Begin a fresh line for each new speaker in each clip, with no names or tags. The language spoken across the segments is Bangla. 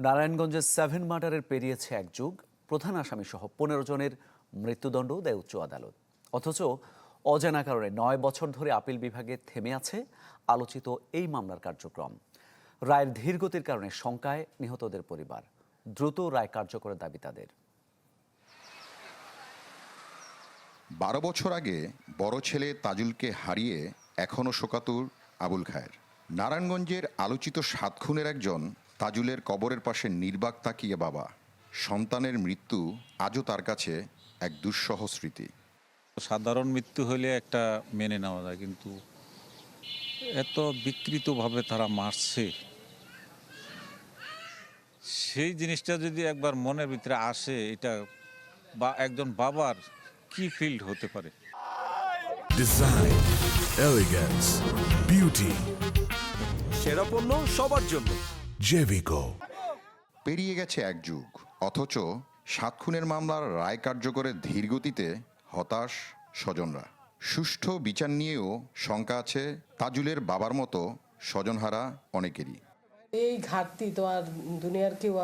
নারায়ণগঞ্জের 7 মার্ডারের পেরিয়েছে এক যুগ। প্রধান আসামি সহ 15 জনের মৃত্যুদণ্ড দেয় উচ্চ আদালত। অথচ অজানা কারণে 9 বছর ধরে আপিল বিভাগে থেমে আছে আলোচিত এই মামলার কার্যক্রম। রায়ের ধীরগতির কারণে শঙ্কায় নিহতদের পরিবার। দ্রুত রায় কার্যকরের দাবি তাদের।
12 বছর আগে বড় ছেলে তাজুলকে হারিয়ে এখনও শোকাতুর আবুল খায়ের। নারায়ণগঞ্জের আলোচিত 7 খুনের একজন তাজুলের কবরের পাশে নির্বাক তাকিয়ে বাবা। সন্তানের মৃত্যু আজও তার কাছে এক দুঃসহ স্মৃতি।
সাধারণ মৃত্যু হলে একটা মেনে নেওয়া যায়, কিন্তু এত বিকৃতভাবে তারা মারছে, সেই জিনিসটা যদি একবার মনের ভিতরে আসে, এটা বা একজন বাবার কি ফিল্ড হতে পারে।
ডিজাইন, এলিগেন্স, বিউটি,
সেরা পণ্য সবার জন্য
জেভিকো।
পেরিয়ে গেছে এক যুগ, অথচ 7 খুনের মামলার রায় কার্যকরের ধীরগতিতে হতাশ স্বজনরা। সুষ্ঠু বিচার নিয়েও শঙ্কা আছে তাজুলের বাবার মতো স্বজনহারা অনেকেরই।
এই ঘাটতি তো আর দুনিয়ার কেউ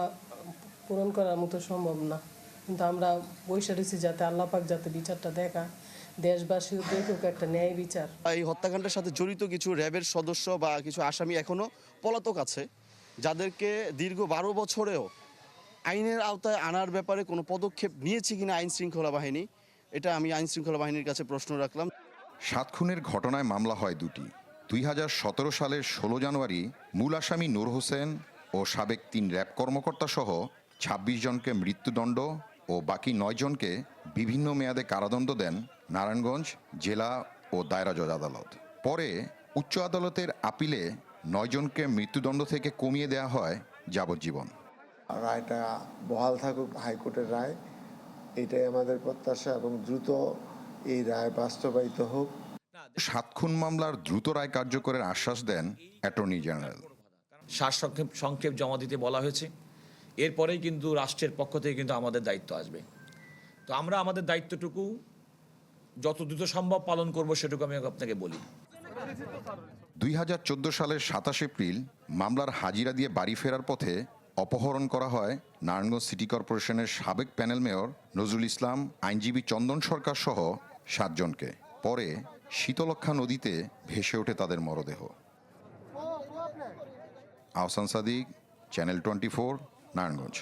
পূরণ করার মতো সম্ভব না, কিন্তু আমরা বসে রয়েছি যাতে আল্লাহ পাক যাতে বিচারটা দেখা, দেশবাসীও দেখুক একটা ন্যায় বিচার।
এই হত্যাকাণ্ডের সাথে জড়িত কিছু র্যাবের সদস্য বা কিছু আসামি এখনো পলাতক আছে, যাদেরকে দীর্ঘ 12 বছরেও আইনের আওতায় আনার ব্যাপারে কোনো পদক্ষেপ নিয়েছে কিনা আইন শৃঙ্খলা বাহিনী, এটা আমি আইন শৃঙ্খলা বাহিনীর কাছে প্রশ্ন রাখলাম।
7 খুনের ঘটনায় মামলা হয় দুটি। 2017 সালের 16 জানুয়ারি মূল আসামি নূর হোসেন ও সাবেক 3 র্যাব কর্মকর্তা সহ 26 জনকে মৃত্যুদণ্ড ও বাকি 9 জনকে বিভিন্ন মেয়াদে কারাদণ্ড দেন নারায়ণগঞ্জ জেলা ও দায়রা জজ আদালত। পরে উচ্চ আদালতের আপিলে 9 জনকে মৃত্যুদণ্ড থেকে কমিয়ে দেওয়া হয় যাবজ্জীবন।
রায়টা বহাল থাকুক, হাইকোর্টের রায়, এটাই আমাদের প্রত্যাশা এবং দ্রুত এই রায় বাস্তবায়িত হোক।
7 খুন মামলার দ্রুত রায় কার্যকরের আশ্বাস দেন অ্যাটর্নি জেনারেল।
সংক্ষেপ জমা দিতে বলা হয়েছে, এরপরেই কিন্তু রাষ্ট্রের পক্ষ থেকে কিন্তু আমাদের দায়িত্ব আসবে। তো আমরা আমাদের দায়িত্বটুকু যত দ্রুত সম্ভব পালন করব, সেটুকু আমি আপনাকে বলি।
2014 সালের 27 এপ্রিল মামলার হাজিরা দিয়ে বাড়ি ফেরার পথে অপহরণ করা হয় নারায়ণগঞ্জ সিটি কর্পোরেশনের সাবেক প্যানেল মেয়র নজরুল ইসলাম, আইনজীবী চন্দন সরকার সহ 7 জনকে। পরে শীতলক্ষা নদীতে ভেসে ওঠে তাদের মরদেহ। আহসান সাদিক, চ্যানেল 24, নারায়ণগঞ্জ।